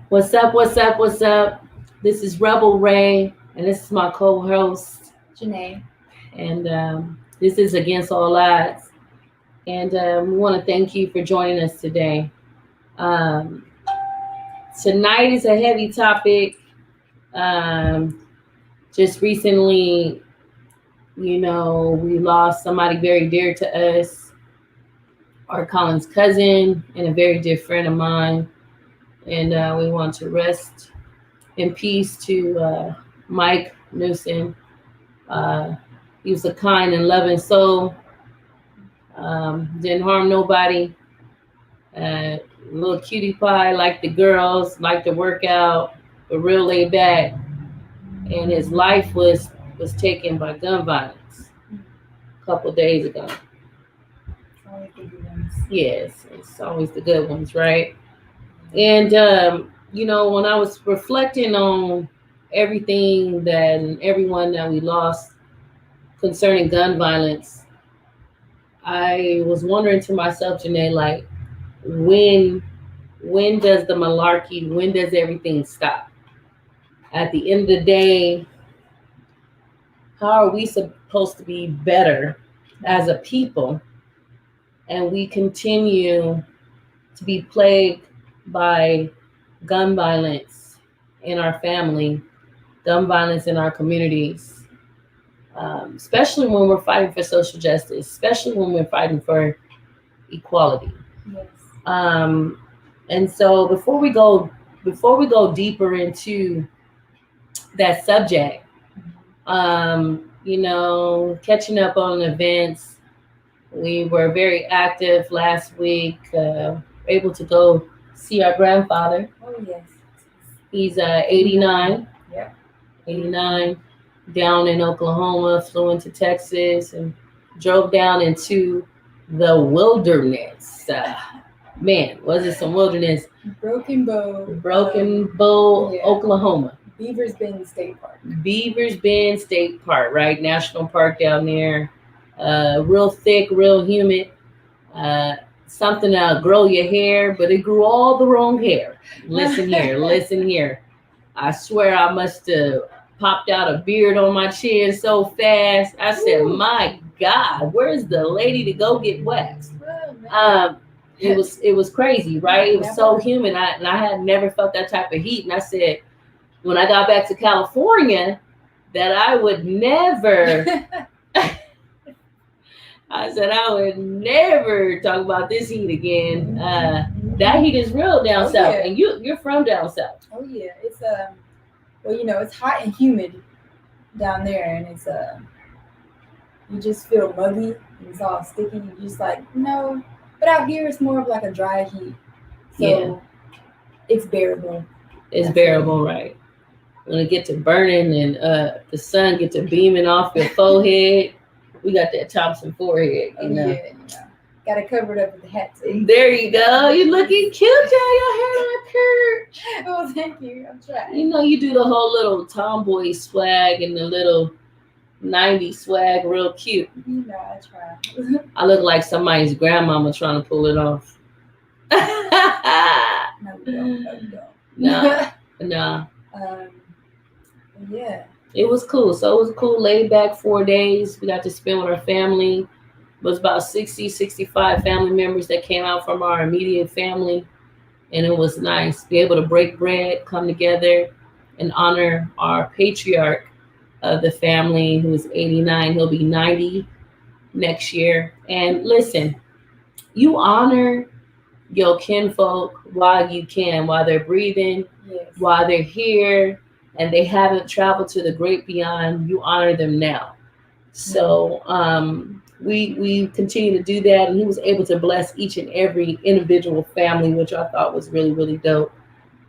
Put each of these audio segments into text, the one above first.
What's up? What's up? What's up? This is Rebel Ray, and this is my co-host, Janae. and this is Against All Odds. And we want to thank you for joining us today. Um, Tonight is a heavy topic. Um, just recently, we lost somebody very dear to us, our Colin's cousin, and a very dear friend of mine. And we want to rest in peace to Mike Newsom. Uh, he was a kind and loving soul. Didn't harm nobody. Uh, Little cutie pie, liked the girls, liked to work out, but real laid back. And his life was taken by gun violence a couple days ago. Always the good ones. Yes, it's always the good ones, right? And when I was reflecting on everything that and everyone that we lost concerning gun violence, I was wondering to myself, Janae, like when when does the malarkey, when does everything stop? At the end of the day, how are we supposed to be better as a people and we continue to be plagued by gun violence in our family, gun violence in our communities, especially when we're fighting for social justice, especially when we're fighting for equality. Yes. Um, and so before we go deeper into that subject, catching up on events, we were very active last week, able to go see our grandfather. Oh yes. He's 89, Yeah. 89, down in Oklahoma, flew into Texas and drove down into the wilderness. Man, was it some wilderness? Broken Bow. Broken Bow, yeah. Oklahoma. Beavers Bend State Park. Beavers Bend State Park, right? National Park down there. Real thick, real humid. Something to grow your hair, but it grew all the wrong hair. Listen here, listen here. I swear I must have popped out a beard on my chin so fast. I said, Ooh. "My God, where's the lady to go get waxed?" Oh, man. It was crazy, right? It was so humid, and I had never felt that type of heat. And I said, when I got back to California, that I would never. I said I would never talk about this heat again. That heat is real down Oh, south, yeah. and you're from down south. Oh yeah. It's it's hot and humid down there, and it's you just feel muggy and it's all sticky. You just like no, but out here it's more of like a dry heat, so Yeah. it's bearable. It's That's bearable, right? When it get to burning and the sun get to beaming off your forehead, we got that Thompson forehead, Oh yeah. Gotta cover it up with the hat too. There you go. You looking cute, girl. Your hair look cute. Oh, thank you. I'm trying. You do the whole little tomboy swag and the little 90s swag real cute. I try. I look like somebody's grandmama trying to pull it off. No, we don't. No, we don't. Nah, nah. Um, yeah. It was cool. So it was a cool laid back 4 days. We got to spend with our family. It was about 60, 65 family members that came out from our immediate family. And it was nice to be able to break bread, come together, and honor our patriarch of the family who is 89. He'll be 90 next year. And listen, you honor your kinfolk while you can, while they're breathing, Yes. while they're here, and they haven't traveled to the great beyond. You honor them now. So we continue to do that, and he was able to bless each and every individual family, which I thought was really really dope.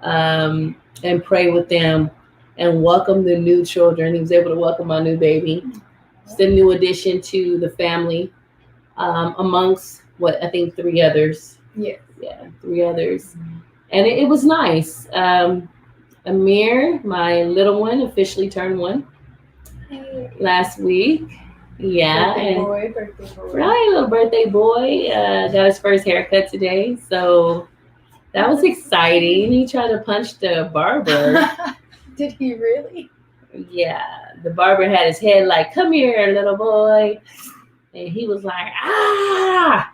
And pray with them and welcome the new children. He was able to welcome my new baby. It's the new addition to the family, amongst what I think three others. Yes. Yeah, three others, and it was nice. Amir, my little one, officially turned one Hey. last week. Yeah, Birthday and boy. Birthday boy. right, little birthday boy got his first haircut today. So That was exciting. He tried to punch the barber. Did he really? Yeah, the barber had his head like, "Come here, little boy," and he was like, "Ah!"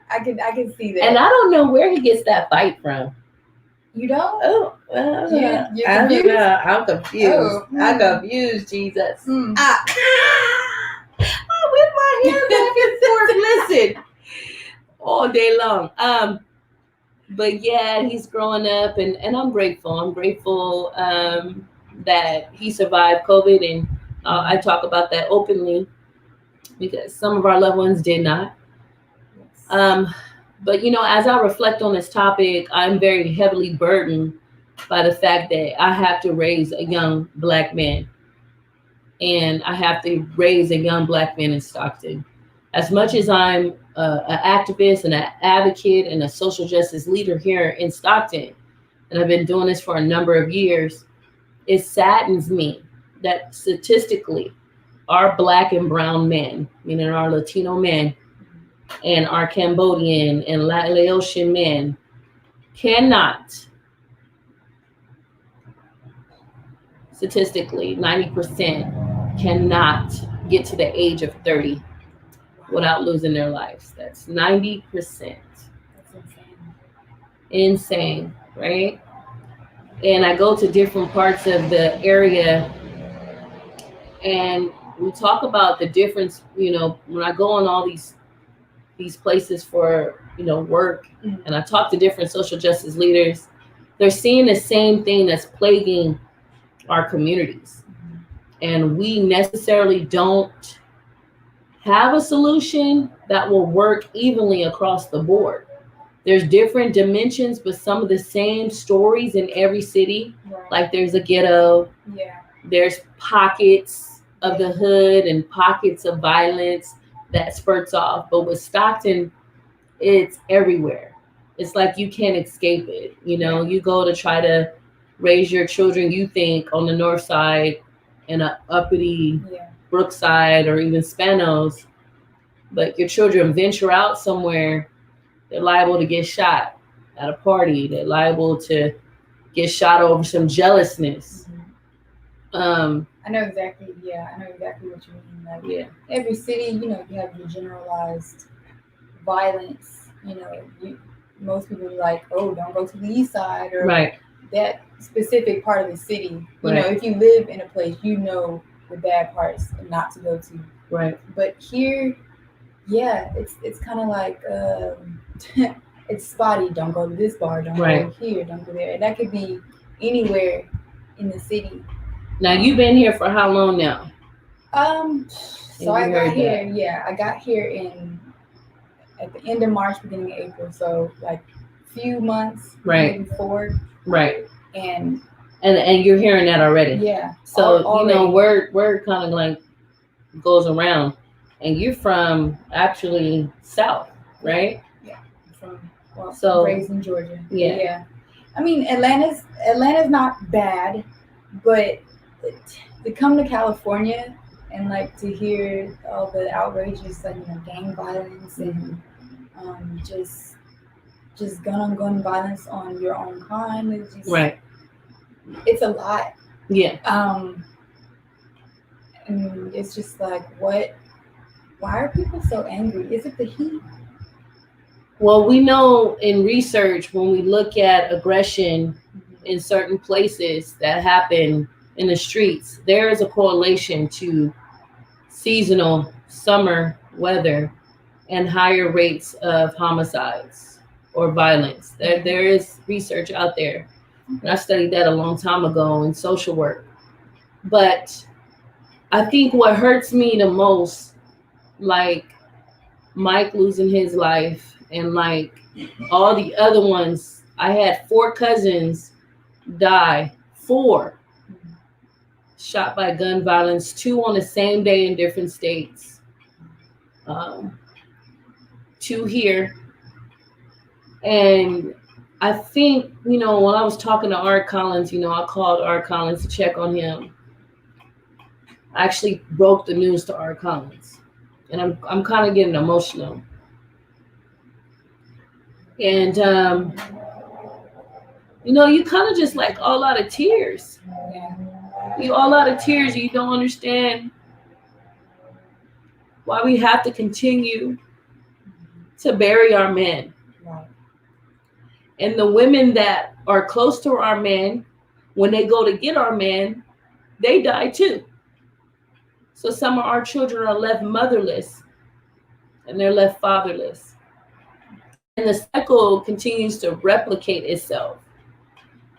I can see that. And I don't know where he gets that fight from. You don't? Oh, You're I don't confused? know. I'm confused. Oh, I'm confused, Jesus. Mm. Ah, I whip my hair back and forth. Listen, all day long. But yeah, he's growing up, and I'm grateful. I'm grateful that he survived COVID, and I talk about that openly because some of our loved ones did not. Yes. But as I reflect on this topic, I'm very heavily burdened by the fact that I have to raise a young black man, and I have to raise a young black man in Stockton. As much as I'm an activist and an advocate and a social justice leader here in Stockton, and I've been doing this for a number of years, it saddens me that statistically, our black and brown men, meaning our Latino men, and our Cambodian and Laotian men, cannot, statistically, 90% cannot get to the age of 30 without losing their lives. That's 90%. That's insane. Insane, right? And I go to different parts of the area, and we talk about the difference, when I go on all these places for, work, and I talk to different social justice leaders, they're seeing the same thing that's plaguing our communities. And we necessarily don't have a solution that will work evenly across the board. There's different dimensions, but some of the same stories in every city. Right. Like there's a ghetto, Yeah. there's pockets of the hood and pockets of violence that spurts off. But with Stockton, it's everywhere. It's like you can't escape it. You go to try to raise your children, you think, on the north side in a uppity Brookside or even Spanos, but your children venture out somewhere, they're liable to get shot at a party. They're liable to get shot over some jealousness. I know exactly. Yeah, I know exactly what you mean. Like every city, you have your generalized violence. Most people are like, oh, don't go to the east side or right. that specific part of the city. Right. If you live in a place, the bad parts not to go to. Right. But here, it's kind of like it's spotty. Don't go to this bar. Don't go here. Don't go there. And that could be anywhere in the city. Now you've been here for how long now? So I got here. That? Yeah, I got here at the end of March, beginning of April. So like few months, maybe 4. Right. And you're hearing that already. Yeah. So word kind of like goes around, and you're from actually south, right? Yeah. Raised in Georgia. Yeah. Yeah. I mean, Atlanta's not bad, but to come to California and like to hear all the outrageous, like gang violence and just gun on gun violence on your own kind is just It's a lot. Yeah. And it's just like, why are people so angry? Is it the heat? Well, we know in research when we look at aggression in certain places that happen in the streets, there is a correlation to seasonal summer weather and higher rates of homicides or violence. There is research out there. And I studied that a long time ago in social work. But I think what hurts me the most, like Mike losing his life and like all the other ones, I had 4 cousins die, 4 shot by gun violence, 2 on the same day in different states, 2 here. And I think, when I was talking to Art Collins, I called Art Collins to check on him. I actually broke the news to Art Collins, and I'm kind of getting emotional. And You kind of just like all out of tears. Yeah. You all out of tears. You don't understand why we have to continue to bury our men. Right. And the women that are close to our men, when they go to get our men, they die too. So some of our children are left motherless and they're left fatherless. And the cycle continues to replicate itself.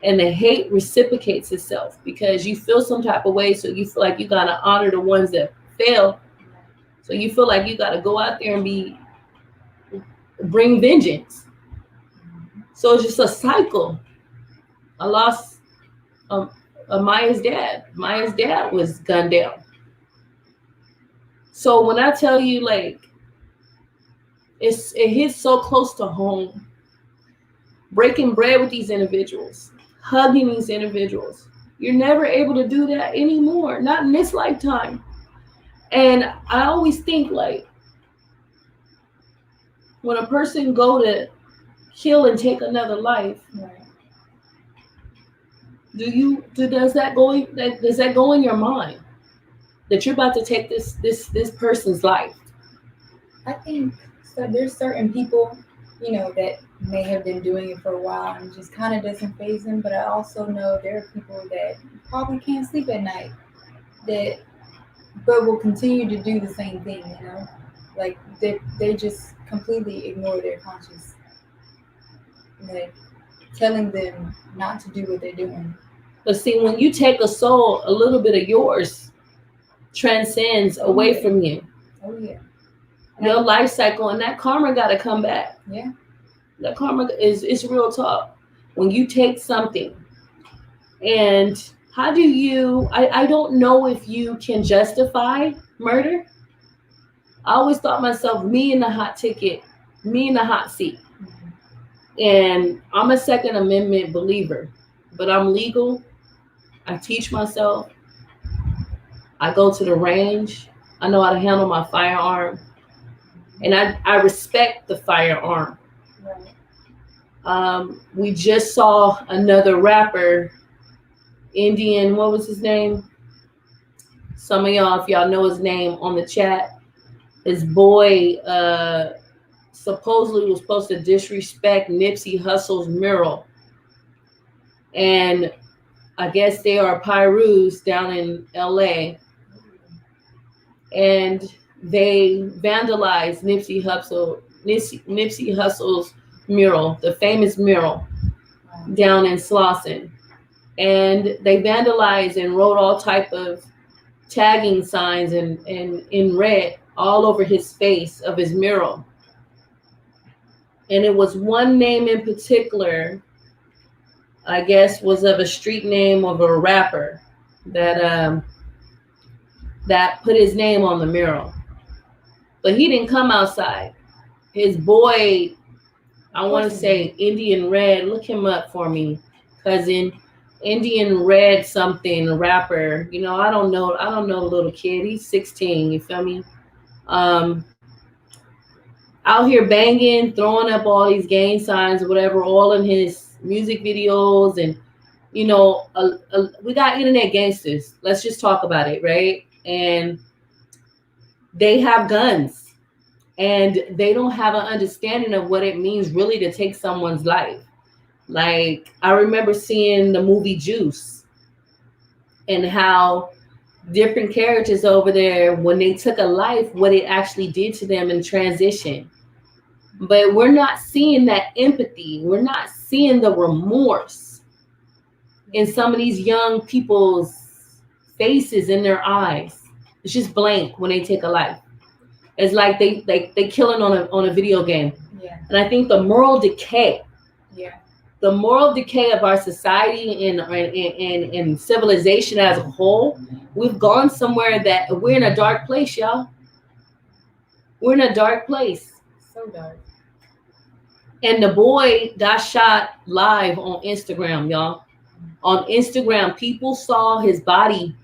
And the hate reciprocates itself because you feel some type of way. So you feel like you got to honor the ones that fail. So you feel like you got to go out there and bring vengeance. So it's just a cycle. I lost Maya's dad. Maya's dad was gunned down. So when I tell you, like, it hits so close to home, breaking bread with these individuals, hugging these individuals. You're never able to do that anymore, not in this lifetime. And I always think, like, when a person go to kill and take another life, Right. does that go in your mind that you're about to take this person's life? I think so. There's certain people, that may have been doing it for a while and just kind of doesn't phase them. But I also know there are people that probably can't sleep at night but will continue to do the same thing. Like they just completely ignore their conscience, like telling them not to do what they're doing. But see, when you take a soul, a little bit of yours transcends away from you. Oh yeah. Your life cycle, and that karma got to come back. Yeah. That karma it's real talk. When you take something, and how do you? I don't know if you can justify murder. I always thought myself, me in the hot ticket, me in the hot seat, and I'm a Second Amendment believer, but I'm legal. I teach myself. I go to the range. I know how to handle my firearm. And I respect the firearm. Right. We just saw another rapper, Indian, what was his name? Some of y'all, if y'all know his name, on the chat. His boy supposedly was supposed to disrespect Nipsey Hussle's mural. And I guess they are Pyrus down in LA. And they vandalized Nipsey Hussle's mural, the famous mural down in Slauson. And they vandalized and wrote all type of tagging signs and in red all over his face of his mural. And it was one name in particular, I guess, was of a street name of a rapper that put his name on the mural. But he didn't come outside. His boy, I want to say Indian Red, look him up for me, cousin. Indian Red something, rapper. I don't know the little kid. He's 16, you feel me? Out here banging, throwing up all these gang signs or whatever, all in his music videos. And, we got internet gangsters. Let's just talk about it, right? And they have guns. And they don't have an understanding of what it means really to take someone's life. Like, I remember seeing the movie Juice and how different characters over there, when they took a life, what it actually did to them in transition. But we're not seeing that empathy. We're not seeing the remorse in some of these young people's faces, in their eyes. It's just blank when they take a life. It's like they killing on a video game. Yeah. And I think the moral decay. Yeah. The moral decay of our society and civilization as a whole, we've gone somewhere that we're in a dark place, y'all. We're in a dark place. So dark. And the boy got shot live on Instagram, y'all. On Instagram, people saw his body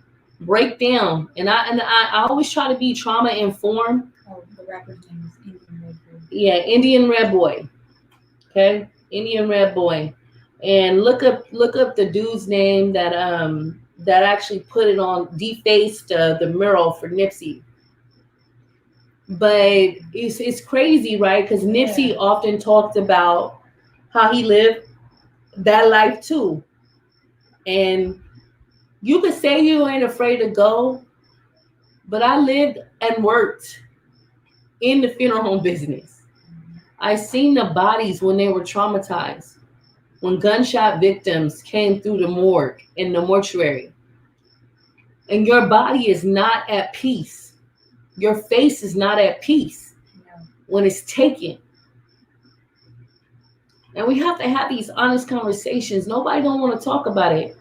break down. And I always try to be trauma informed. Oh, the rapper's name is Indian Red Boy. Yeah, Indian Red Boy. Okay? Indian Red Boy. And look up the dude's name that actually put it on, defaced the mural for Nipsey. But it's crazy, right? Because Nipsey Yeah. often talked about how he lived that life too. And you could say you ain't afraid to go, but I lived and worked in the funeral home business. I seen the bodies when they were traumatized, when gunshot victims came through the morgue in the mortuary. And your body is not at peace. Your face is not at peace No. when it's taken. And we have to have these honest conversations. Nobody don't want to talk about it.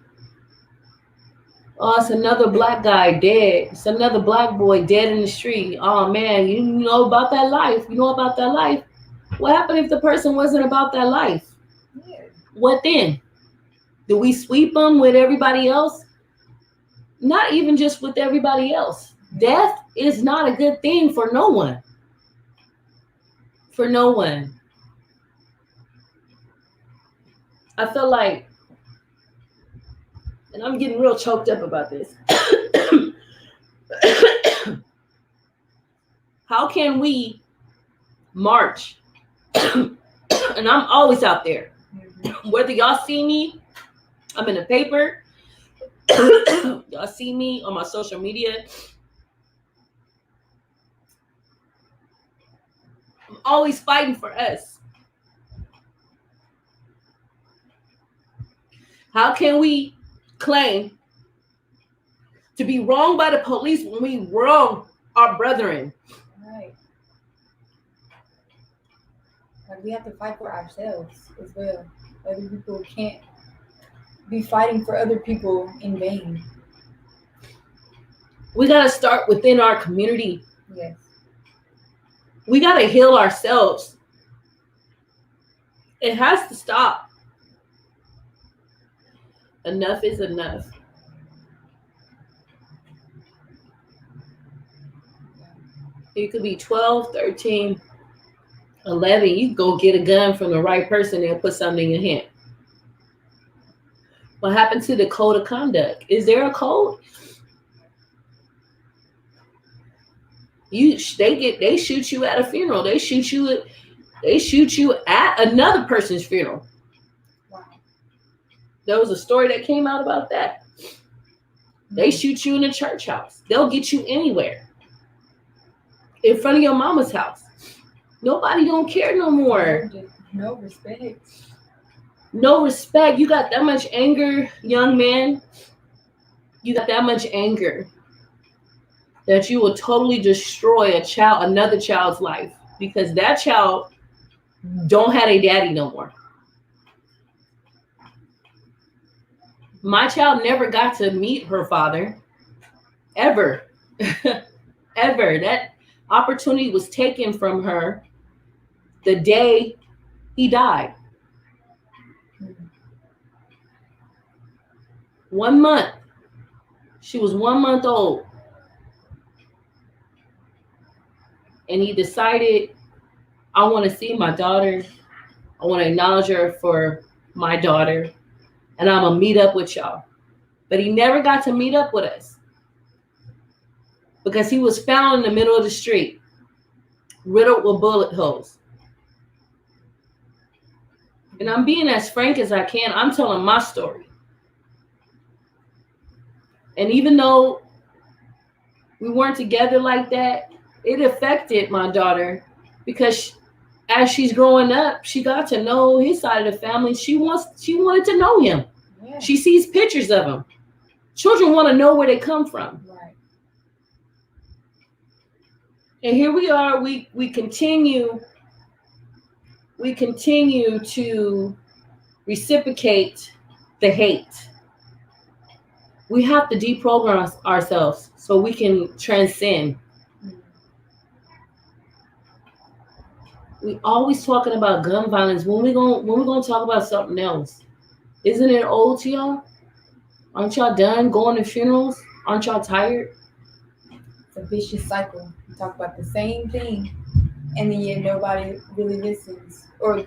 Oh, it's another black guy dead. It's another black boy dead in the street. Oh man, you know about that life. You know about that life. What happened if the person wasn't about that life? Yeah. What then? Do we sweep them with everybody else? Not even just with everybody else. Death is not a good thing for no one. For no one. I feel like, and I'm getting real choked up about this. How can we march? And I'm always out there. Whether y'all see me, I'm in the paper. Y'all see me on my social media. I'm always fighting for us. How can we claim to be wronged by the police when we wrong our brethren? Right. Like we have to fight for ourselves as well. Other people can't be fighting for other people in vain. We got to start within our community. Yes. We got to heal ourselves. It has to stop. Enough is enough. You could be 12, 13, 11. You go get a gun from the right person and put something in your hand. What happened to the code of conduct? Is there a code? They shoot you at a funeral. They shoot you at another person's funeral. Wow. There was a story that came out about that. They shoot you in a church house. They'll get you anywhere. In front of your mama's house. Nobody don't care no more. No respect. No respect. You got that much anger, young man. You got that much anger that you will totally destroy another child's life, because that child don't have a daddy no more. My child never got to meet her father, ever. Ever. That opportunity was taken from her the day he died. 1 month. She was 1 month old. And he decided, I want to see my daughter. I want to acknowledge her for my daughter. And I'm going to meet up with y'all. But he never got to meet up with us, because he was found in the middle of the street, riddled with bullet holes. And I'm being as frank as I can. I'm telling my story. And even though we weren't together like that, it affected my daughter, because as she's growing up, she got to know his side of the family. She wanted to know him. Yeah. She sees pictures of him. Children want to know where they come from. Right. And here we are. We continue to reciprocate the hate. We have to deprogram ourselves so we can transcend. We always talking about gun violence. When we gonna talk about something else? Isn't it old to y'all? Aren't y'all done going to funerals? Aren't y'all tired? It's a vicious cycle. You talk about the same thing, and then yet nobody really listens, or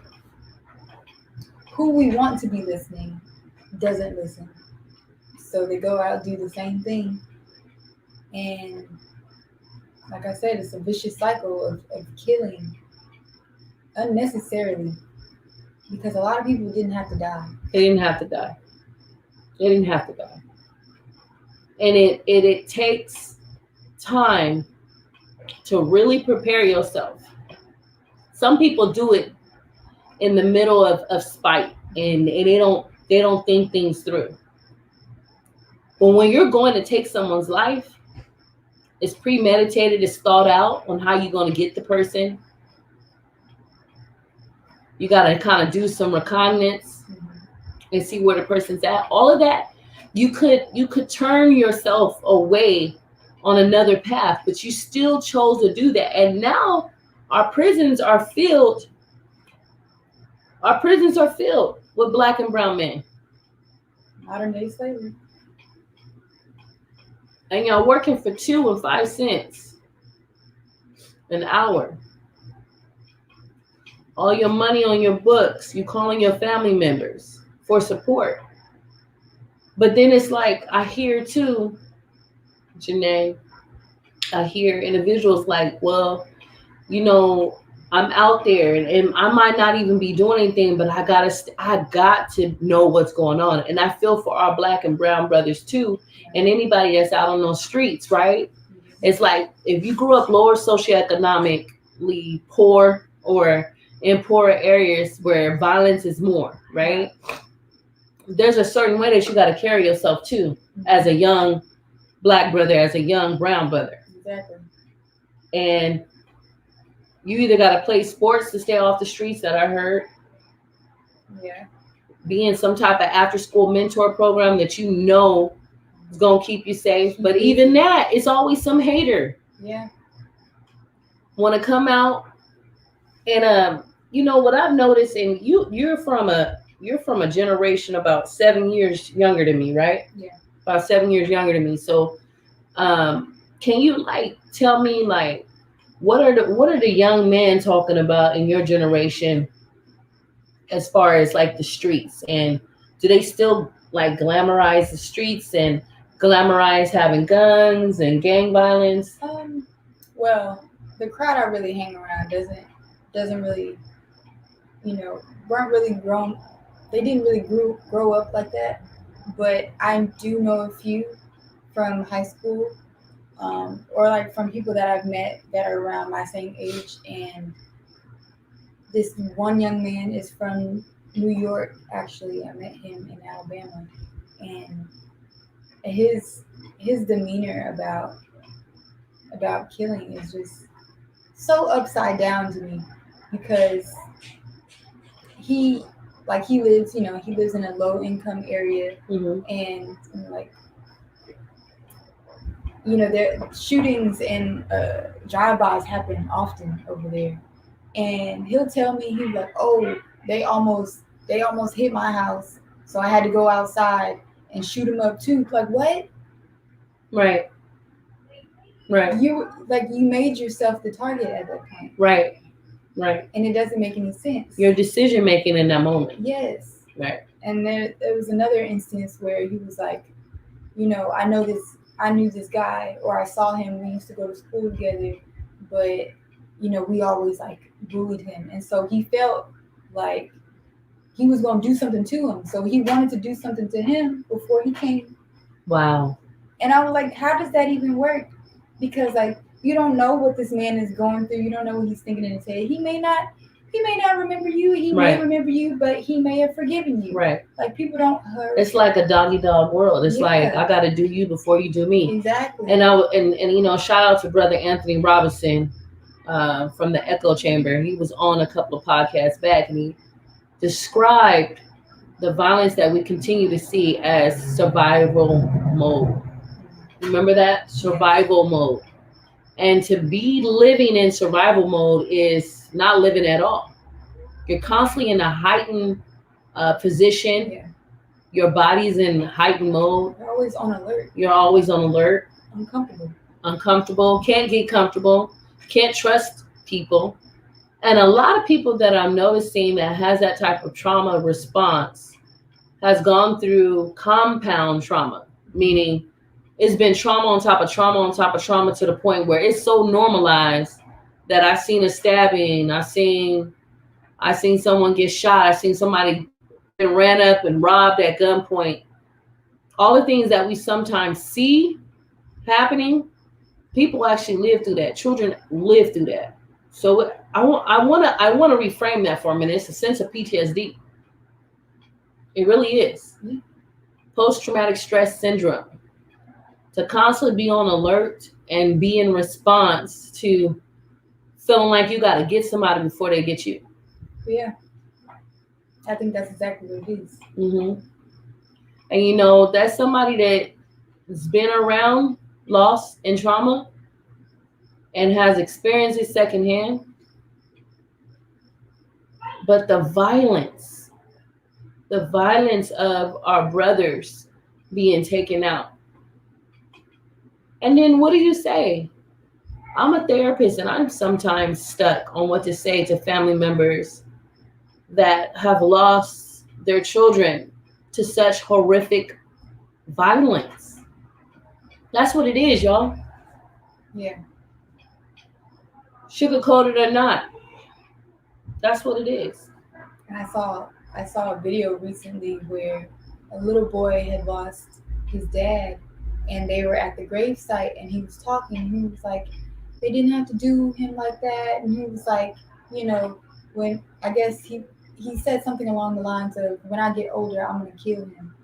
who we want to be listening doesn't listen. So they go out, do the same thing. And like I said, it's a vicious cycle of killing unnecessarily, because a lot of people didn't have to die. They didn't have to die. They didn't have to die. And it takes time to really prepare yourself. Some people do it in the middle of spite, and they don't think things through. But when you're going to take someone's life, it's premeditated, it's thought out on how you're going to get the person. You got to kind of do some reconnaissance and see where the person's at. All of that, you could turn yourself away on another path, but you still chose to do that. And now our prisons are filled. Our prisons are filled with Black and brown men. Modern day slavery. And y'all working for 2 and 5 cents an hour. All your money on your books. You calling your family members for support. But then it's like, I hear too, Janae, I hear individuals like, well, you know, I'm out there and I might not even be doing anything, but I got to know what's going on. And I feel for our Black and brown brothers too, and anybody that's out on those streets, right? It's like, if you grew up lower socioeconomically poor or in poorer areas where violence is more, right? There's a certain way that you got to carry yourself too, as a young Black brother, as a young brown brother. Exactly. And you either got to play sports to stay off the streets, that I heard. Yeah. Be in some type of after-school mentor program that you know is going to keep you safe. But even that, it's always some hater. Yeah. Want to come out and you know what I've noticed, and you're from a generation about 7 years younger than me, right? Yeah. About 7 years younger than me. So, can you like tell me like what are the young men talking about in your generation as far as like the streets, and do they still like glamorize the streets and glamorize having guns and gang violence? Well, the crowd I really hang around doesn't really, you know, weren't really grown. They didn't really grow up like that. But I do know a few from high school, or like from people that I've met that are around my same age. And this one young man is from New York. Actually, I met him in Alabama, and his demeanor about killing is just so upside down to me, because he lives, he lives in a low income area, and like, there shootings and drive-bys happen often over there. And he'll tell me, he's like, oh, they almost hit my house, so I had to go outside and shoot him up too. Like, what? Right. You made yourself the target at that point. Right. And it doesn't make any sense. Your decision making in that moment. Yes. Right. And there was another instance where he was like, I knew this guy, or I saw him. We used to go to school together, but we always like bullied him, and so he felt like he was going to do something to him. So he wanted to do something to him before he came. Wow. And I was like, how does that even work? Because like, you don't know what this man is going through. You don't know what he's thinking in his head. He may not remember you. He may remember you, but he may have forgiven you. Right. Like, people don't hurt. It's like a dog world. It's like, I got to do you before you do me. Exactly. And shout out to Brother Anthony Robinson from the Echo Chamber. He was on a couple of podcasts back, and he described the violence that we continue to see as survival mode. Remember that? Survival mode. And to be living in survival mode is not living at all. You're constantly in a heightened position. Yeah. Your body's in heightened mode. You're always on alert. You're always on alert. Uncomfortable. Can't get comfortable. Can't trust people. And a lot of people that I'm noticing that has that type of trauma response has gone through compound trauma, meaning it's been trauma on top of trauma on top of trauma to the point where it's so normalized that I've seen a stabbing, I seen someone get shot, I seen somebody been ran up and robbed at gunpoint. All the things that we sometimes see happening, people actually live through that. Children live through that. So I want to reframe that for a minute. It's a sense of PTSD. It really is. Post-traumatic stress syndrome. To constantly be on alert and be in response to feeling like you got to get somebody before they get you. Yeah. I think that's exactly what it is. Mm-hmm. And you know, that's somebody that's been around loss and trauma and has experienced it secondhand. But the violence of our brothers being taken out. And then what do you say? I'm a therapist and I'm sometimes stuck on what to say to family members that have lost their children to such horrific violence. That's what it is, y'all. Yeah. Sugarcoated or not. That's what it is. And I saw a video recently where a little boy had lost his dad, and they were at the gravesite, and he was talking, and he was like, they didn't have to do him like that, and he was like, you know, when I guess he said something along the lines of, when I get older, I'm gonna kill him,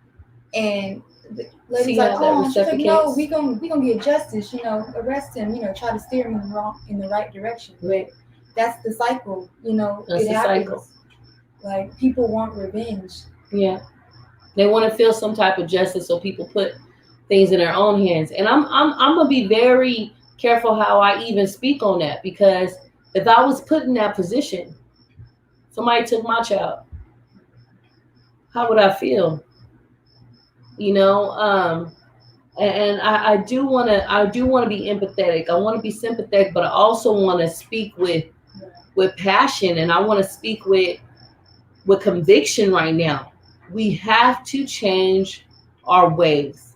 and the lady's like, oh, she's like, no, we gonna get justice, you know, arrest him, you know, try to steer him in the right direction. Right. That's the cycle, you know. That's it the happens. cycle. Like, people want revenge. Yeah. They want to feel some type of justice, so people put things in their own hands. And I'm gonna be very careful how I even speak on that, because if I was put in that position, somebody took my child, how would I feel? You know, and I do want to be empathetic. I want to be sympathetic, but I also want to speak with passion, and I want to speak with conviction right now. We have to change our ways.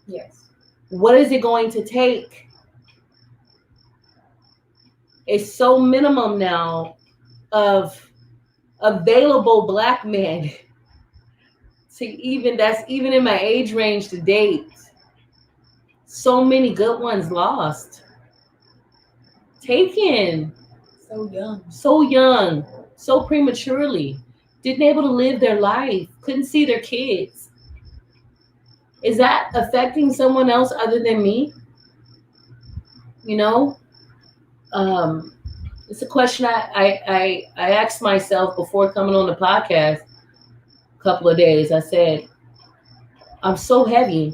Yes. What is it going to take? It's so minimum now of available Black men that's even in my age range to date. So many good ones lost. Taken. So young, so prematurely. Didn't able to live their life. Couldn't see their kids. Is that affecting someone else other than me? You know? It's a question I asked myself before coming on the podcast a couple of days. I said, I'm so heavy.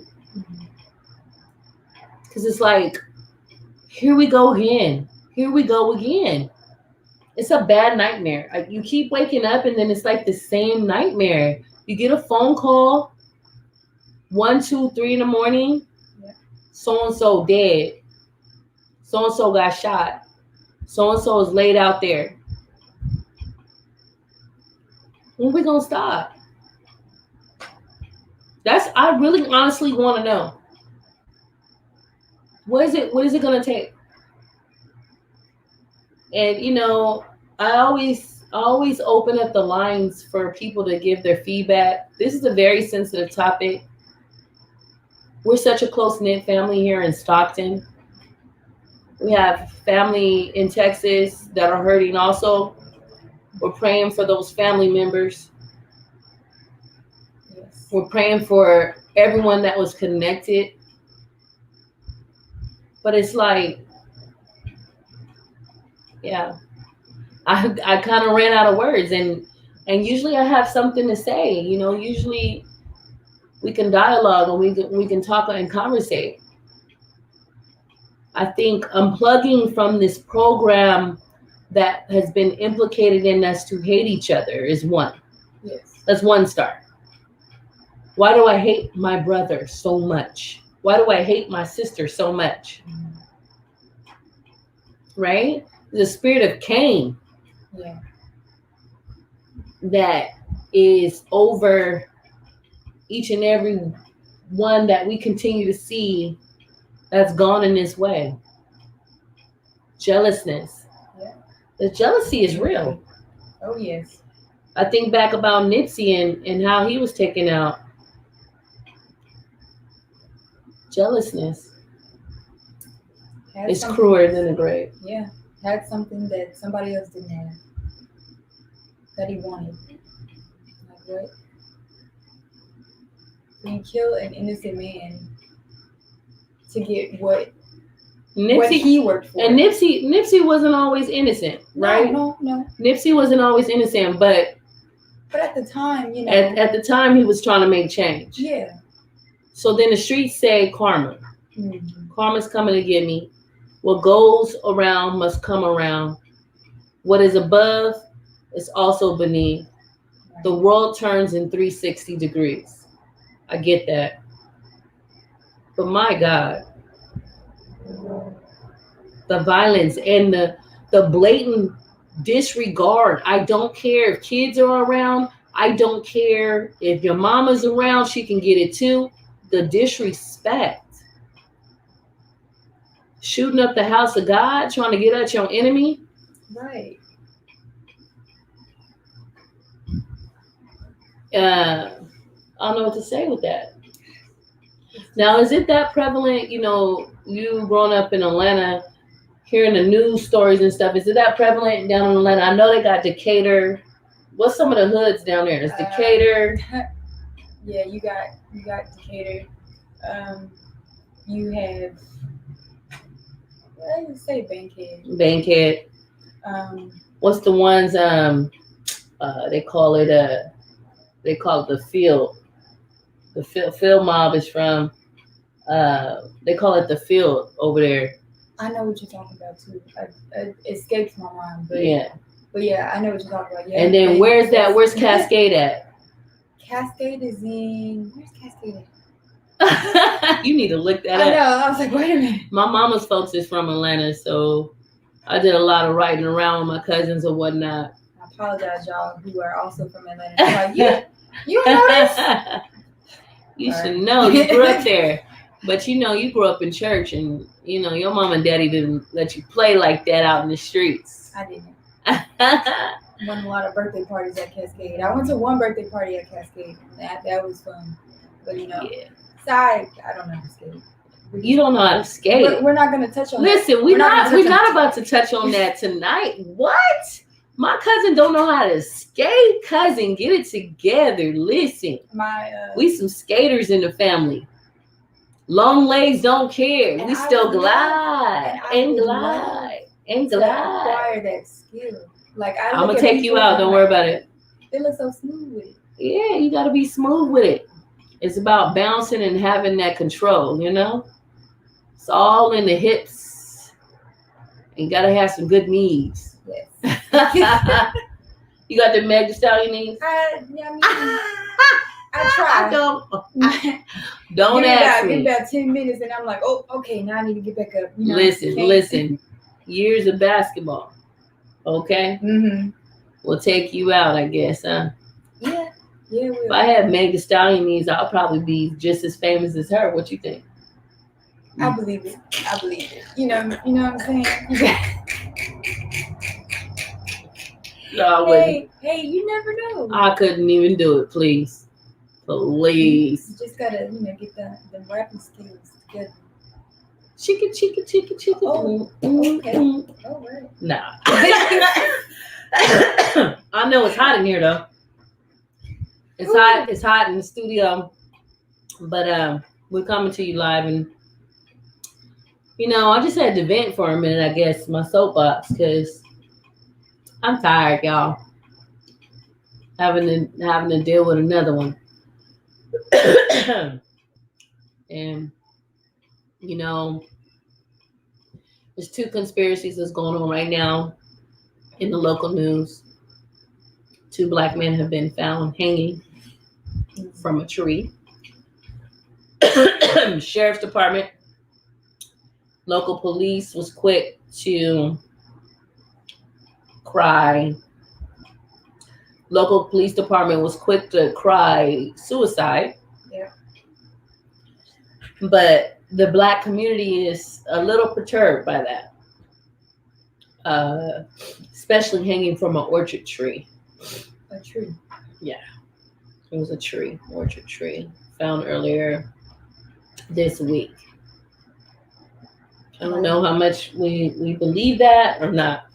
Because it's like, here we go again. Here we go again. It's a bad nightmare. Like, you keep waking up and then it's like the same nightmare. You get a phone call, 1, 2, 3 in the morning. Yeah. So-and-so dead. So-and-so got shot. So-and-so is laid out there. When we gonna stop? I really honestly want to know. What is it gonna take? And you know, I always open up the lines for people to give their feedback. This is a very sensitive topic. We're such a close-knit family here in Stockton. We have family in Texas that are hurting also. We're praying for those family members. Yes. We're praying for everyone that was connected. But it's like, yeah, I kind of ran out of words, and usually I have something to say. You know, usually we can dialogue and we can talk and conversate. I think unplugging from this program that has been implicated in us to hate each other is one. Yes. That's one start. Why do I hate my brother so much? Why do I hate my sister so much? Right? The spirit of Cain. Yeah. that is over each and every one that we continue to see that's gone in this way. Jealousness. Yeah. The jealousy is real. Oh yes. I think back about Nipsey and how he was taken out. Jealousness Had is something- crueler than the grave. Yeah. Had something that somebody else didn't have. That he wanted. Like what? So you kill an innocent man to get what Nipsey he worked for. and Nipsey wasn't always innocent, right? No. Nipsey wasn't always innocent, but But at the time, you know. at the time he was trying to make change. Yeah. So then the streets say karma. Mhm. Karma's coming to get me. What goes around must come around. What is above is also beneath. The world turns in 360 degrees. I get that. But my God, the violence and the blatant disregard. I don't care if kids are around. I don't care if your mama's around. She can get it too. The disrespect. Shooting up the house of God, trying to get at your enemy. Right. I don't know what to say with that. Now, is it that prevalent? You know, you growing up in Atlanta, hearing the news stories and stuff. Is it that prevalent down in Atlanta? I know they got Decatur. What's some of the hoods down there? Is Decatur? Yeah, you got Decatur. You have let's say Bankhead. Bankhead. What's the ones? They call it the field. The field mob is from. They call it the field over there. I know what you're talking about too. It escapes my mind, but Yeah. But yeah, I know what you're talking about. Yeah. And then where's that? Where's Cascade at? Cascade is in. Where's Cascade at? You need to look that I up. know. I was like, wait a minute. My mama's folks is from Atlanta, so I did a lot of riding around with my cousins or whatnot. I apologize, y'all, who are also from Atlanta. I'm like, you know this? You should know. You grew up there. But you know, you grew up in church and you know, your mom and daddy didn't let you play like that out in the streets. I didn't. Went a lot of birthday parties at Cascade. I went to one birthday party at Cascade. And that was fun. But you know, Yeah. so I don't know how to skate. You don't know how to skate. We're not gonna touch on Listen, that. we're not about to touch on that tonight. What? My cousin don't know how to skate. Cousin, get it together. Listen, we some skaters in the family. Long legs don't care. And We I still would glide love- and would glide and to glide. acquire that skill. Like I'm gonna take you out. Don't worry about it. They look so smooth with it. Yeah, you gotta be smooth with it. It's about bouncing and having that control. You know, it's all in the hips. You gotta have some good knees. Yes. You got the Meg Thee Stallion knees? I try. Don't ask Give me. me about 10 minutes and I'm like, oh, okay, now I need to get back up. You know, Listen. Years of basketball. Okay? Mm-hmm. We'll take you out, I guess, huh? Yeah. Yeah, If I had Meg Thee Stallion knees, I'll probably be just as famous as her. What you think? I believe it. You know what I'm saying? No, I wouldn't. Hey, you never know. I couldn't even do it, please. Please. You just gotta, get the rapping skills together. Chicka. Oh, okay. All right. Nah. I know it's hot in here though. It's hot. It's hot in the studio. But we're coming to you live, and I just had to vent for a minute. I guess my soapbox, because I'm tired, y'all. Having to deal with another one. And there's two conspiracies that's going on right now in the local news. 2 black men have been found hanging from a tree. Sheriff's Department, local police was quick to cry. Local police department was quick to cry suicide. Yeah. But the Black community is a little perturbed by that, especially hanging from an orchard tree. A tree. Yeah, it was a tree, orchard tree, found earlier this week. I don't know how much we believe that or not.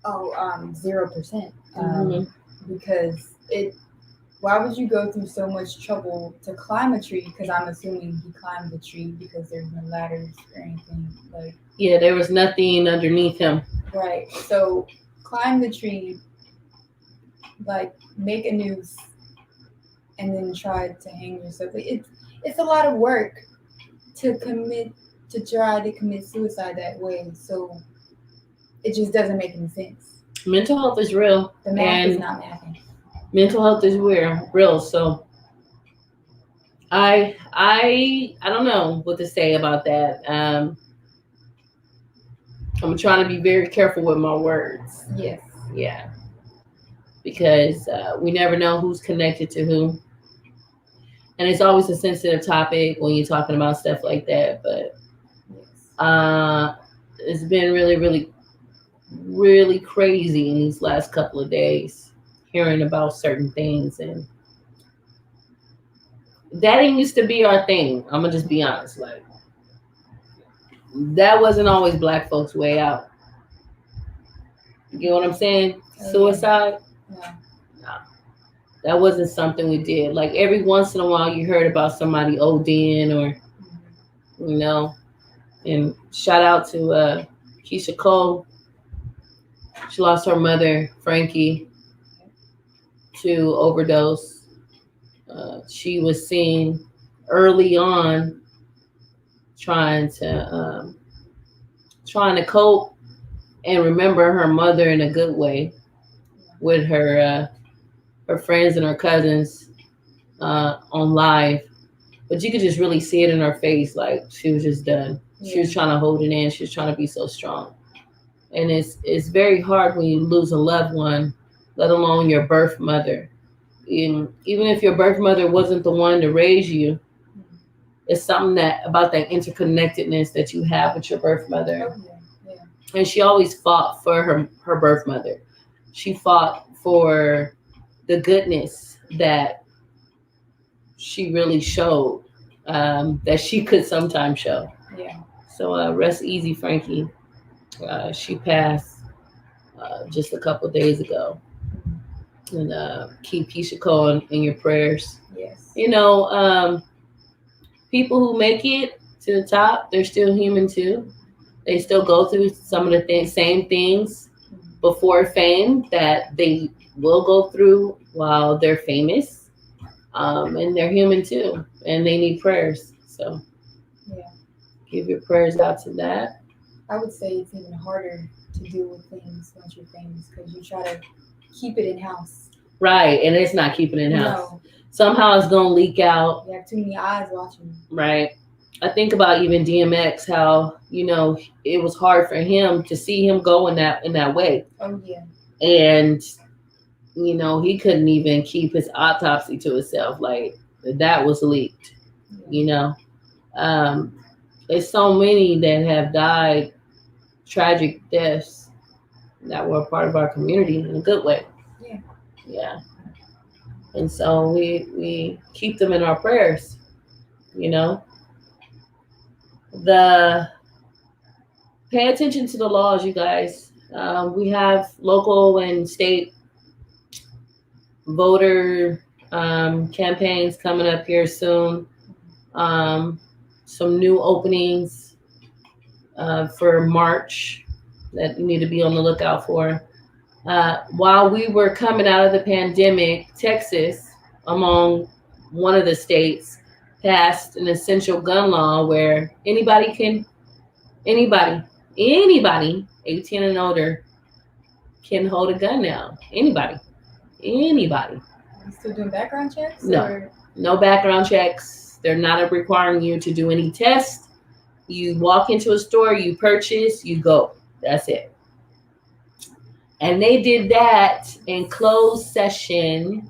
Oh, 0%. Mhm. Because why would you go through so much trouble to climb a tree? Because I'm assuming he climbed the tree because there's no ladders or anything. Like, Yeah, there was nothing underneath him. right. So climb the tree, like make a noose, and then try to hang yourself. It's a lot of work to try to commit suicide that way. So it just doesn't make any sense. Mental health is real. The math is and not mathing. mental health is real. So I don't know what to say about that. I'm trying to be very careful with my words. Yes. Yeah, because we never know who's connected to who, and it's always a sensitive topic when you're talking about stuff like that. But Yes. it's been really, really, really crazy in these last couple of days, hearing about certain things, and that didn't used to be our thing. I'm gonna just be honest, like that wasn't always Black folks' way out. You know what I'm saying? Oh, Suicide. Yeah. No, that wasn't something we did. Like every once in a while, you heard about somebody ODing, or Mhm. you know. And shout out to Keisha Cole. She lost her mother, Frankie, to overdose. She was seen early on trying to cope and remember her mother in a good way with her friends and her cousins on live. But you could just really see it in her face, like she was just done. She was trying to hold it in. She was trying to be so strong. And it's very hard when you lose a loved one, let alone your birth mother. And even if your birth mother wasn't the one to raise you, it's something that about that interconnectedness that you have with your birth mother. Oh, yeah. And she always fought for her birth mother. She fought for the goodness that she really showed, that she could sometimes show. Yeah. So rest easy, Frankie. She passed just a couple days ago. And keep Keisha Cole in your prayers. Yes. You know, people who make it to the top, they're still human too. They still go through some of the same things before fame that they will go through while they're famous. And they're human too, and they need prayers. So Yeah. give your prayers out to that. I would say it's even harder to deal with things once you're famous because you try to keep it in house. Right, and it's not keeping it in house. No, Somehow it's gonna leak out. you have too many eyes watching. Right. I think about even DMX, how it was hard for him to see him go in that way, Oh yeah. and he couldn't even keep his autopsy to himself. Like that was leaked. There's so many that have died tragic deaths that were a part of our community in a good way. Yeah. Yeah. And so we keep them in our prayers. Pay attention to the laws, you guys. We have local and state voter campaigns coming up here soon. Some new openings for March that you need to be on the lookout for. While we were coming out of the pandemic, Texas, among one of the states, passed an essential gun law where anybody, 18 and older, can hold a gun now. Anybody. You still doing background checks? No. Or? No background checks. They're not requiring you to do any tests. You walk into a store, you purchase, you go. That's it. And they did that in closed session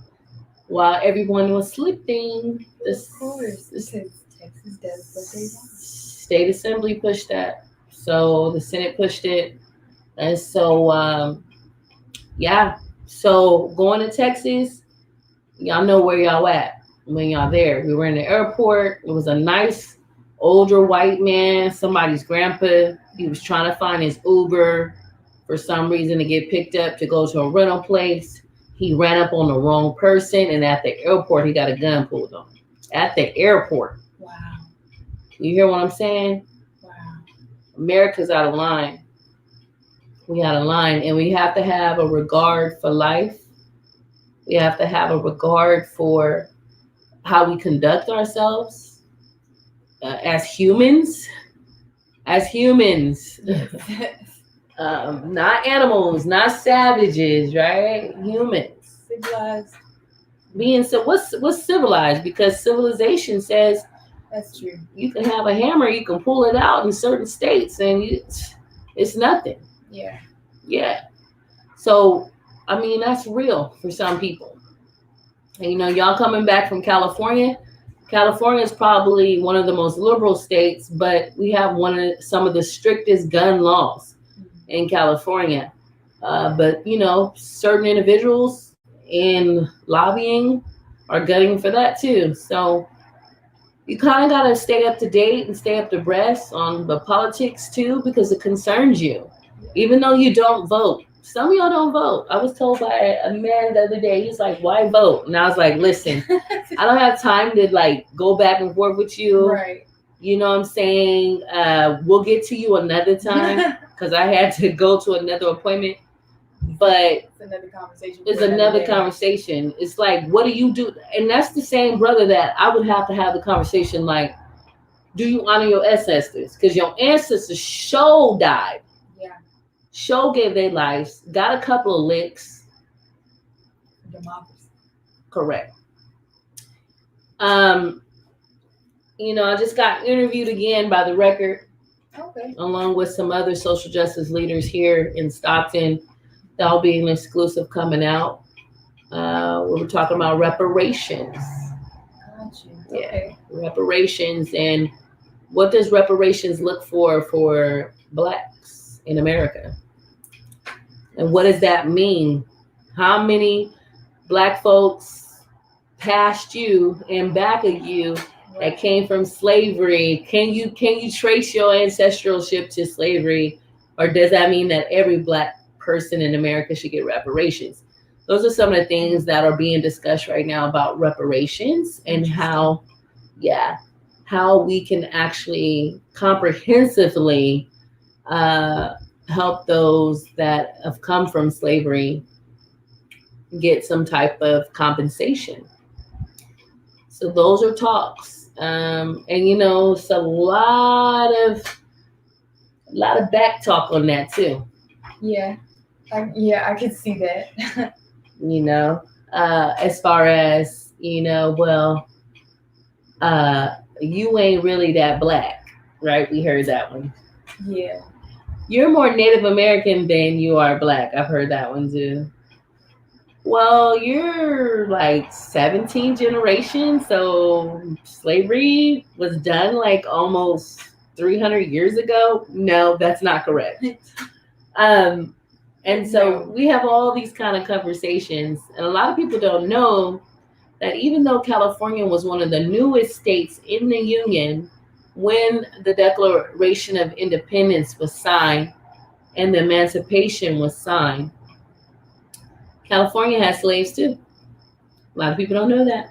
while everyone was sleeping. Of course, because Texas does what they want. State Assembly pushed that. So the Senate pushed it. And so, yeah. So going to Texas, y'all know where y'all at when y'all there. We were in the airport. It was a nice older white man, somebody's grandpa. He was trying to find his Uber for some reason to get picked up to go to a rental place. He ran up on the wrong person, and at the airport, he got a gun pulled on him. At the airport. Wow. You hear what I'm saying? Wow. America's out of line. We out of line, and we have to have a regard for life. We have to have a regard for how we conduct ourselves as humans. As humans. Not animals, not savages, right? Humans. Civilized. Being so what's civilized? Because civilization says That's true. you can have a hammer, you can pull it out in certain states, and it's nothing. Yeah. Yeah. So I mean that's real for some people. And y'all coming back from California. California is probably one of the most liberal states, but we have some of the strictest gun laws in California. But certain individuals in lobbying are gunning for that too. So you kind of got to stay up to date and stay up to breast on the politics too, because it concerns you, even though you don't vote. Some of y'all don't vote. I was told by a man the other day, he's like, why vote? And I was like, listen, I don't have time to go back and forth with you. Right. You know what I'm saying? We'll get to you another time because I had to go to another appointment. But it's another conversation. It's another conversation. It's like, what do you do? And that's the same brother that I would have to have the conversation like, do you honor your ancestors? Because your ancestors show died. Yeah. Show gave their lives, got a couple of licks. Democracy. Correct. I just got interviewed again by The Record. Okay. Along with some other social justice leaders here in Stockton. That'll be an exclusive coming out. We were talking about reparations. Gotcha. Yeah. Okay. Reparations, and what does reparations look for Blacks in America? And what does that mean? How many Black folks past you and back of you that came from slavery? Can you trace your ancestralship to slavery, or does that mean that every Black person in America should get reparations? Those are some of the things that are being discussed right now about reparations and how we can actually comprehensively help those that have come from slavery get some type of compensation. So those are talks. And it's a lot of back talk on that too. Yeah. I could see that. As far as, you ain't really that Black, right? We heard that one. Yeah. You're more Native American than you are Black. I've heard that one too. Well, you're like 17 generation, so slavery was done like almost 300 years ago. No, that's not correct. And so we have all these kind of conversations, and a lot of people don't know that even though California was one of the newest states in the Union when the Declaration of Independence was signed and the Emancipation was signed, California has slaves too. A lot of people don't know that.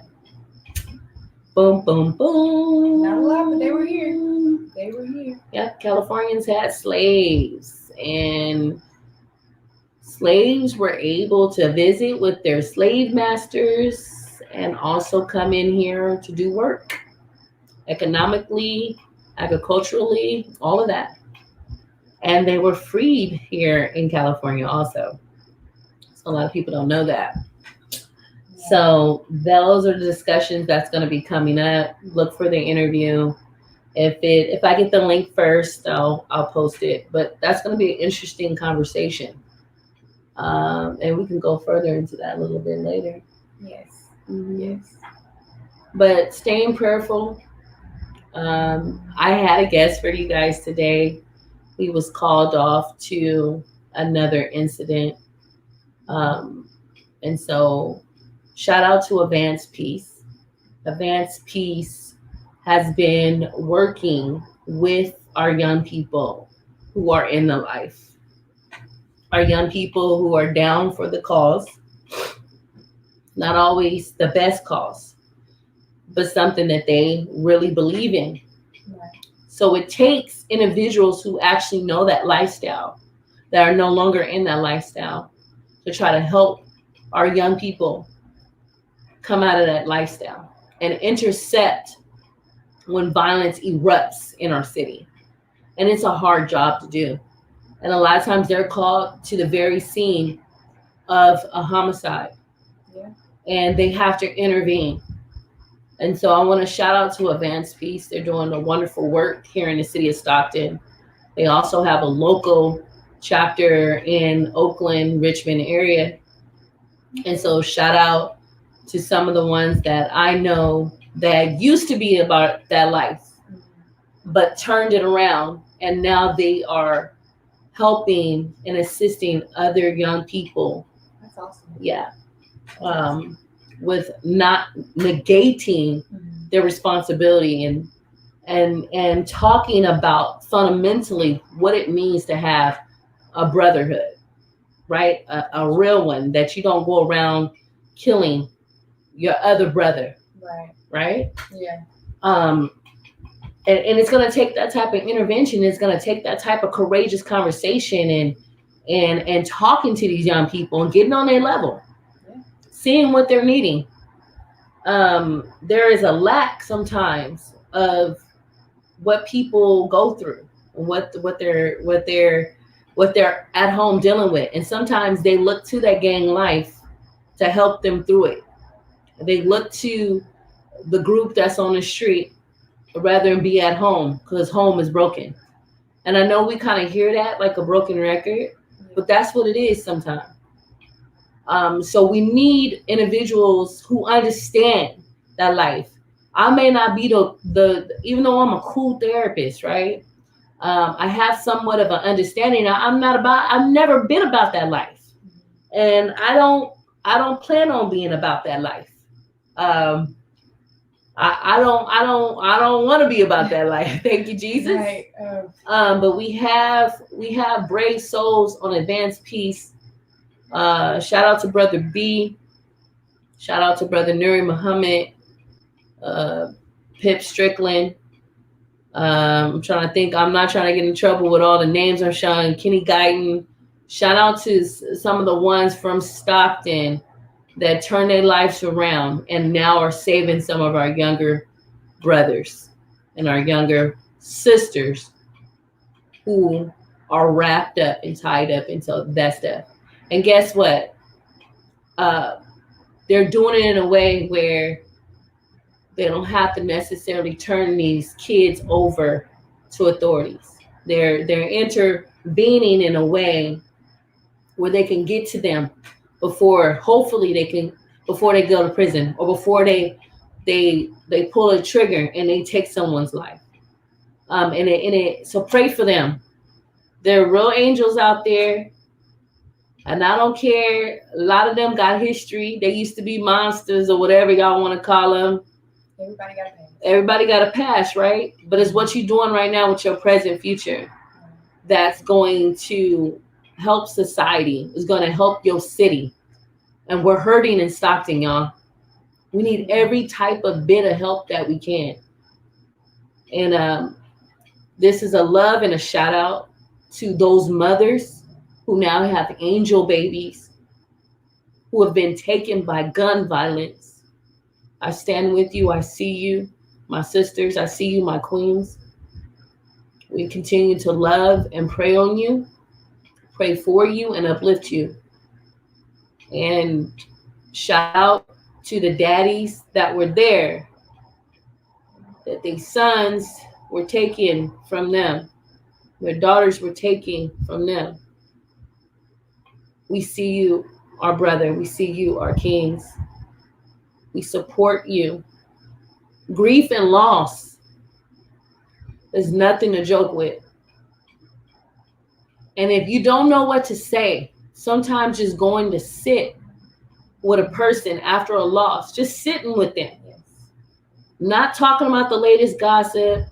Boom, boom, boom. Not a lot, but they were here. Yeah, Californians had slaves, and slaves were able to visit with their slave masters and also come in here to do work economically, agriculturally, all of that. And they were freed here in California also. So a lot of people don't know that. Yeah. So those are the discussions that's going to be coming up. Look for the interview. If I get the link first, I'll post it. But that's going to be an interesting conversation. And we can go further into that a little bit later. Yes. Yes. But staying prayerful. I had a guest for you guys today. He was called off to another incident. Um, and so, shout out to Advanced Peace. Advanced Peace has been working with our young people who are in the life, our young people who are down for the cause, not always the best cause, but something that they really believe in. Right. So it takes individuals who actually know that lifestyle, that are no longer in that lifestyle, to try to help our young people come out of that lifestyle and intercept when violence erupts in our city. And it's a hard job to do. And a lot of times they're called to the very scene of a homicide. Yeah. And they have to intervene. And so I want to shout out to Advanced Peace. They're doing a wonderful work here in the city of Stockton. They also have a local chapter in Oakland, Richmond area. And so shout out to some of the ones that I know that used to be about that life, but turned it around. And now they are helping and assisting other young people. That's awesome. Yeah. With not negating their responsibility and talking about fundamentally what it means to have a brotherhood, right? A real one, that you don't go around killing your other brother, right? Yeah. And it's going to take that type of intervention. It's going to take that type of courageous conversation and talking to these young people and getting on their level, seeing what they're needing. There is a lack sometimes of what people go through, what they're at home dealing with, and sometimes they look to that gang life to help them through it. They look to the group that's on the street rather than be at home because home is broken. And I know we kind of hear that like a broken record, but that's what it is sometimes. So we need individuals who understand that life. I may not be the even though I'm a cool therapist, right? I have somewhat of an understanding. I've never been about that life, and I don't plan on being about that life. I don't want to be about that life. Thank you, Jesus. Right. But we have brave souls on Advanced Peace. Shout out to Brother B. Shout out to Brother Nuri Muhammad, Pip Strickland. I'm trying to think. I'm not trying to get in trouble with all the names I'm showing. Kenny Guyton. Shout out to some of the ones from Stockton that turned their lives around and now are saving some of our younger brothers and our younger sisters who are wrapped up and tied up into that stuff. And guess what? They're doing it in a way where they don't have to necessarily turn these kids over to authorities. They're intervening in a way where they can get to them before they go to prison or before they pull a trigger and they take someone's life. So pray for them. There are real angels out there. And I don't care. A lot of them got history. They used to be monsters or whatever y'all want to call them. Everybody got a past, right? But it's what you're doing right now with your present future that's going to help society. It's going to help your city. And we're hurting in Stockton, y'all. We need every type of bit of help that we can. And this is a love and a shout out to those mothers who now have angel babies who have been taken by gun violence. I stand with you. I see you, my sisters. I see you, my queens. We continue to love and pray on you, pray for you, and uplift you. And shout out to the daddies that were there, that their sons were taken from them, their daughters were taken from them. We see you, our brother. We see you, our kings. We support you. Grief and loss is nothing to joke with. And if you don't know what to say, sometimes just going to sit with a person after a loss, just sitting with them. Yes. Not talking about the latest gossip,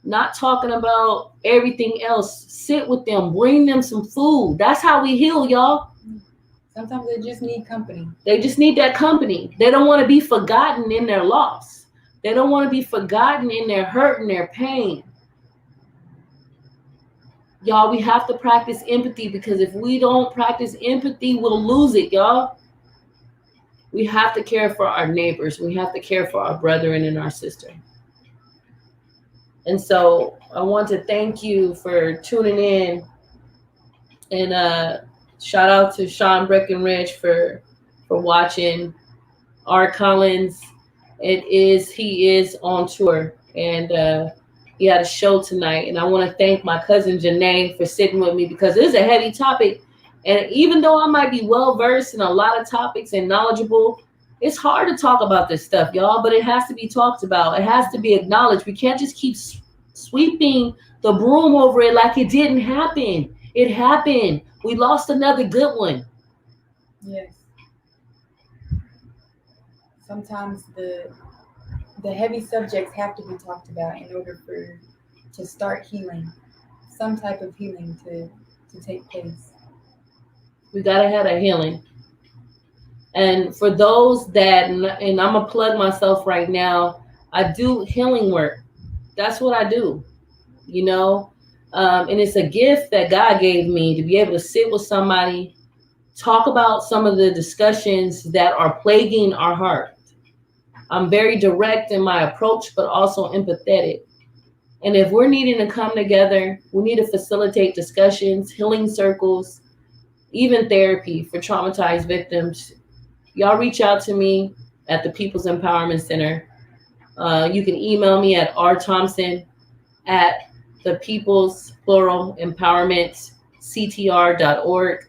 not talking about everything else. Sit with them, bring them some food. That's how we heal, y'all. Sometimes they just need company. They just need that company. They don't want to be forgotten in their loss. They don't want to be forgotten in their hurt and their pain. Y'all, we have to practice empathy, because if we don't practice empathy, we'll lose it, y'all. We have to care for our neighbors. We have to care for our brethren and our sister. And so I want to thank you for tuning in. And shout out to Sean Breckenridge for watching. Art Collins, he is on tour, and he had a show tonight. And I want to thank my cousin Janae for sitting with me, because it is a heavy topic. And even though I might be well versed in a lot of topics and knowledgeable, it's hard to talk about this stuff, y'all. But it has to be talked about. It has to be acknowledged. We can't just keep sweeping the broom over it like it didn't happen. It happened. We lost another good one. Yes. Sometimes the heavy subjects have to be talked about in order to start healing, some type of healing to take place. We gotta have a healing. And for those that, and I'm gonna plug myself right now, I do healing work. That's what I do, you know. And it's a gift that God gave me to be able to sit with somebody, talk about some of the discussions that are plaguing our heart. I'm very direct in my approach, but also empathetic. And if we're needing to come together, we need to facilitate discussions, healing circles, even therapy for traumatized victims. Y'all reach out to me at the People's Empowerment Center. You can email me at rthompson at the People's Plural Empowerment CTR.org,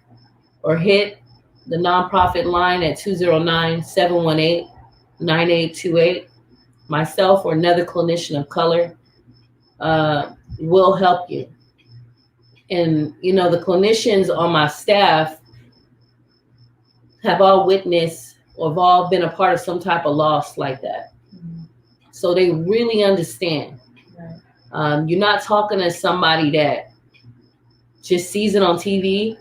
or hit the nonprofit line at 209-718-9828. Myself or another clinician of color will help you. And, you know, the clinicians on my staff have all witnessed or have all been a part of some type of loss like that. Mm-hmm. So they really understand. Right. You're not talking to somebody that just sees it on TV,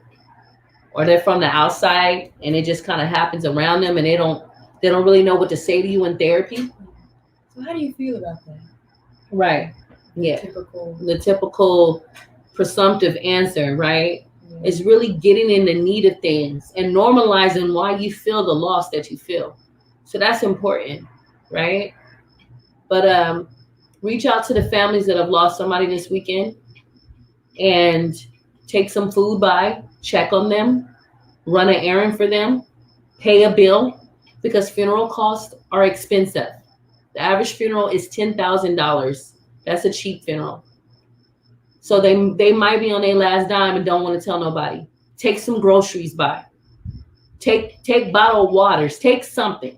or they're from the outside and it just kind of happens around them, and they don't really know what to say to you in therapy. So how do you feel about that? Right. Yeah. The typical presumptive answer, right? Yeah. Is really getting in the need of things and normalizing why you feel the loss that you feel. So that's important, right? But reach out to the families that have lost somebody this weekend and take some food by, check on them, run an errand for them, pay a bill, because funeral costs are expensive. The average funeral is $10,000. That's a cheap funeral. So they might be on their last dime and don't want to tell nobody. Take some groceries by. Take bottled waters. Take something.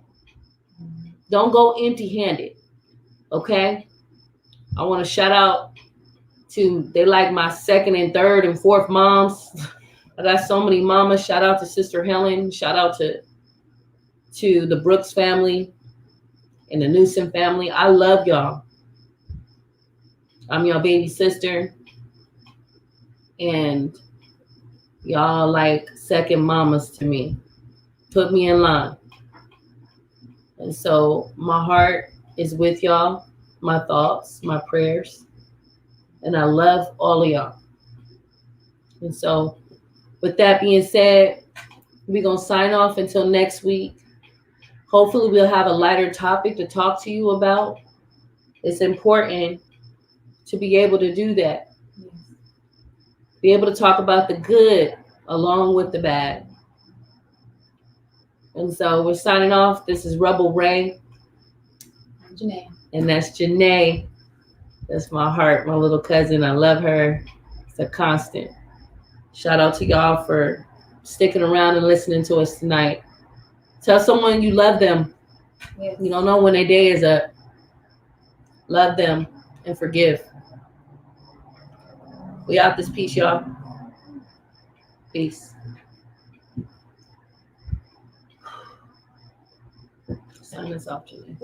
Don't go empty-handed. Okay? I want to shout out to, they like my second and third and fourth moms. I got so many mamas. Shout out to Sister Helen. Shout out to the Brooks family and the Newsom family. I love y'all. I'm your baby sister. And y'all like second mamas to me. Put me in line. And so my heart is with y'all, my thoughts, my prayers. And I love all of y'all. And so with that being said, we're going to sign off until next week. Hopefully we'll have a lighter topic to talk to you about. It's important to be able to do that. Be able to talk about the good along with the bad. And so we're signing off. This is Rebel Ray. I'm Janae. And that's Janae. That's my heart, my little cousin. I love her. It's a constant. Shout out to y'all for sticking around and listening to us tonight. Tell someone you love them. Yes. You don't know when their day is up. Love them and forgive. We out this piece, y'all. Peace. Sign this off, Julie.